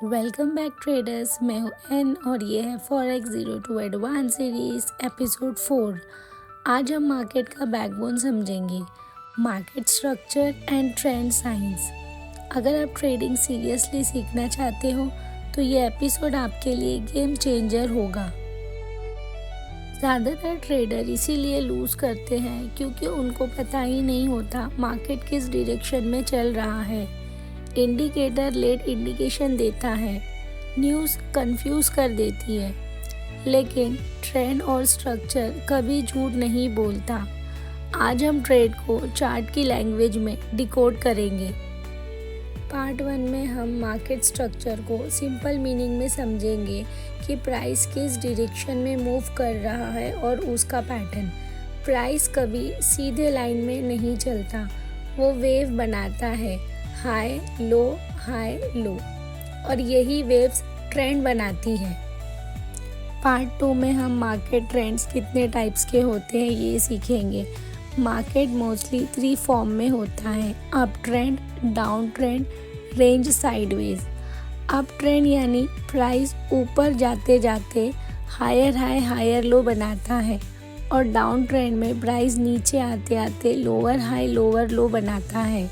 Welcome back traders. मैं हूँ N और ये है forex zero to advance series episode 4। आज हम मार्केट का बैकबोन समझेंगे, market structure and trend science. अगर आप ट्रेडिंग सीरियसली सीखना चाहते हो तो ये एपिसोड आपके लिए गेम चेंजर होगा। ज़्यादातर ट्रेडर इसीलिए लूज़ करते हैं क्योंकि उनको पता ही नहीं होता मार्केट किस डायरेक्शन में चल रहा है। इंडिकेटर लेट इंडिकेशन देता है, न्यूज़ कंफ्यूज कर देती है, लेकिन ट्रेंड और स्ट्रक्चर कभी झूठ नहीं बोलता। आज हम ट्रेड को चार्ट की लैंग्वेज में डिकोड करेंगे। पार्ट 1 में हम मार्केट स्ट्रक्चर को सिंपल मीनिंग में समझेंगे कि प्राइस किस डायरेक्शन में मूव कर रहा है और उसका पैटर्न। प्राइस कभी सीधे लाइन में नहीं चलता, वो वेव बनाता है, हाई लो, और यही वेव्स ट्रेंड बनाती है। पार्ट 2 में हम मार्केट ट्रेंड्स कितने टाइप्स के होते हैं ये सीखेंगे। मार्केट मोस्टली 3 फॉर्म में होता है, up trend, down trend, range sideways. Up trend यानी प्राइस ऊपर जाते जाते हायर हाई हायर लो बनाता है, और डाउन ट्रेंड में प्राइस नीचे आते आते लोअर हाई लोअर लो बनाता है।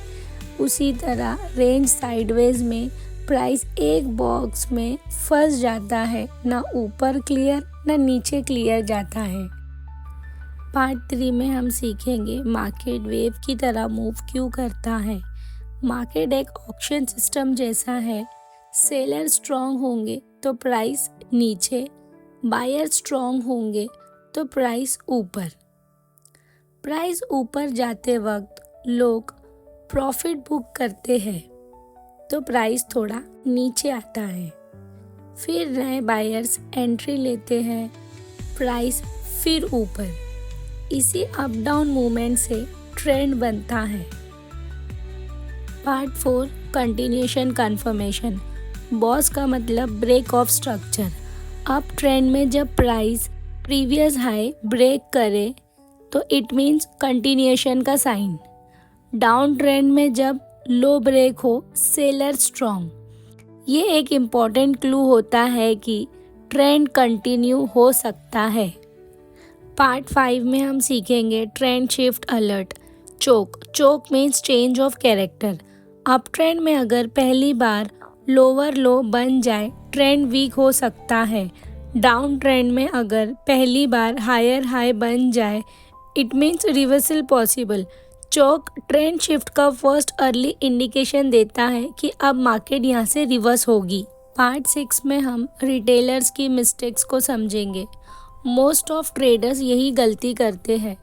उसी तरह रेंज साइडवेज में प्राइस एक बॉक्स में फंस जाता है, ना ऊपर क्लियर ना नीचे क्लियर जाता है। पार्ट 3 में हम सीखेंगे मार्केट वेव की तरह मूव क्यों करता है। मार्केट एक ऑक्शन सिस्टम जैसा है, सेलर स्ट्रॉन्ग होंगे तो प्राइस नीचे, बायर स्ट्रॉन्ग होंगे तो प्राइस ऊपर। प्राइस ऊपर जाते वक्त लोग प्रॉफिट बुक करते हैं तो प्राइस थोड़ा नीचे आता है, फिर नए बायर्स एंट्री लेते हैं, प्राइस फिर ऊपर। इसी अप डाउन मूवमेंट से ट्रेंड बनता है। Part 4 continuation confirmation. बॉस का मतलब break of structure. Up trend में जब प्राइस प्रीवियस हाई ब्रेक करे तो इट मीन्स कंटिन्यूएशन का साइन। डाउन ट्रेंड में जब लो ब्रेक हो, सेलर स्ट्रॉन्ग। ये एक इम्पॉर्टेंट क्लू होता है कि ट्रेंड कंटिन्यू हो सकता है। पार्ट 5 में हम सीखेंगे trend shift alert. CHoCH means change of character. Up trend में अगर पहली बार लोअर लो बन जाए ट्रेंड वीक हो सकता है। डाउन ट्रेंड में अगर पहली बार हायर हाई बन जाए it means reversal possible. CHoCH trend shift का फर्स्ट अर्ली इंडिकेशन देता है कि अब मार्केट यहाँ से रिवर्स होगी। पार्ट 6 में हम रिटेलर्स की मिस्टेक्स को समझेंगे। मोस्ट ऑफ ट्रेडर्स यही गलती करते हैं।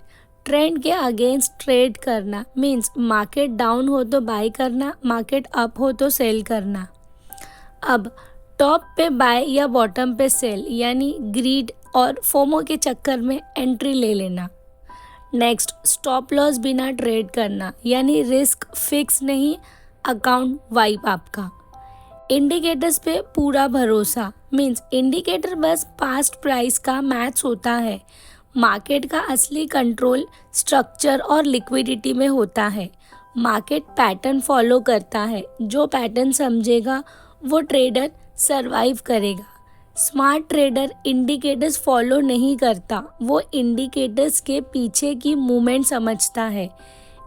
ट्रेंड के अगेंस्ट ट्रेड करना मीन्स मार्केट डाउन हो तो बाय करना, मार्केट अप हो तो सेल करना। अब टॉप पे बाय या बॉटम पे सेल यानी ग्रीड और फोमो के चक्कर में एंट्री ले लेना। नेक्स्ट, स्टॉप लॉस बिना ट्रेड करना यानी रिस्क फिक्स नहीं, अकाउंट वाइप आपका। इंडिकेटर्स पे पूरा भरोसा मीन्स इंडिकेटर बस पास्ट प्राइस का मैच होता है। मार्केट का असली कंट्रोल स्ट्रक्चर और लिक्विडिटी में होता है। मार्केट पैटर्न फॉलो करता है, जो पैटर्न समझेगा वो ट्रेडर सरवाइव करेगा। स्मार्ट ट्रेडर इंडिकेटर्स फॉलो नहीं करता, वो इंडिकेटर्स के पीछे की मूवमेंट समझता है।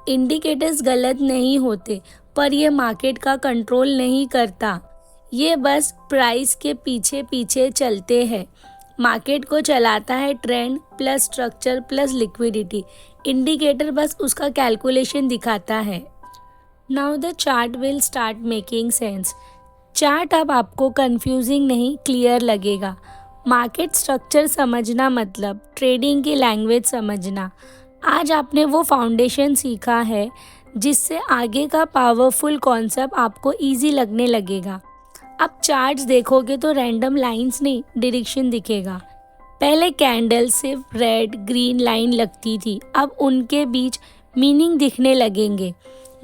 इंडिकेटर्स गलत नहीं होते पर ये मार्केट का कंट्रोल नहीं करता, ये बस प्राइस के पीछे पीछे चलते हैं। मार्केट को चलाता है trend plus structure plus liquidity. Indicator बस उसका कैलकुलेशन दिखाता है। Now the chart will start making sense. Chart अब आपको कंफ्यूजिंग नहीं, क्लियर लगेगा। मार्केट स्ट्रक्चर समझना मतलब ट्रेडिंग की लैंग्वेज समझना। आज आपने वो फाउंडेशन सीखा है जिससे आगे का पावरफुल कॉन्सेप्ट आपको इजी लगने लगेगा। अब चार्ट्स देखोगे तो रैंडम लाइंस नहीं, डायरेक्शन दिखेगा। पहले कैंडल सिर्फ रेड ग्रीन लाइन लगती थी, अब उनके बीच मीनिंग दिखने लगेंगे।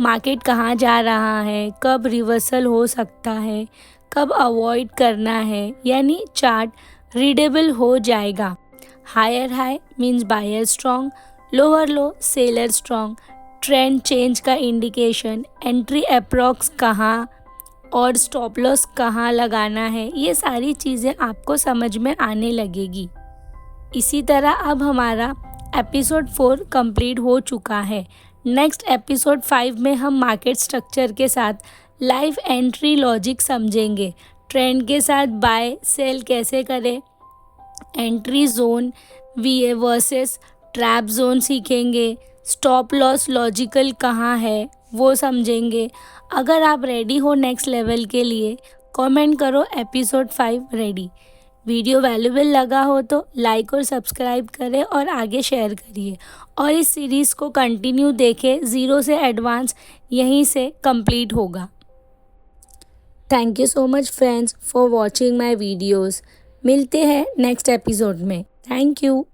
मार्केट कहाँ जा रहा है, कब रिवर्सल हो सकता है, कब अवॉइड करना है, यानी चार्ट रीडेबल हो जाएगा। Higher high means buyer strong, lower low seller strong, trend change का इंडिकेशन, एंट्री अप्रॉक्स कहाँ, और स्टॉप लॉस कहाँ लगाना है, ये सारी चीज़ें आपको समझ में आने लगेगी। इसी तरह अब हमारा एपिसोड 4 कंप्लीट हो चुका है। नेक्स्ट एपिसोड 5 में हम मार्केट स्ट्रक्चर के साथ लाइव एंट्री लॉजिक समझेंगे, ट्रेंड के साथ बाय सेल कैसे करें, entry zone वीए versus trap zone सीखेंगे, स्टॉप लॉस लॉजिकल कहाँ है वो समझेंगे। अगर आप रेडी हो नेक्स्ट लेवल के लिए, कमेंट करो एपिसोड 5 रेडी। वीडियो वैल्यूबल लगा हो तो लाइक और सब्सक्राइब करें और आगे शेयर करिए, और इस सीरीज़ को कंटिन्यू देखें, ज़ीरो से एडवांस यहीं से कंप्लीट होगा। Thank you so much friends for watching my videos. मिलते हैं नेक्स्ट एपिसोड में। Thank you.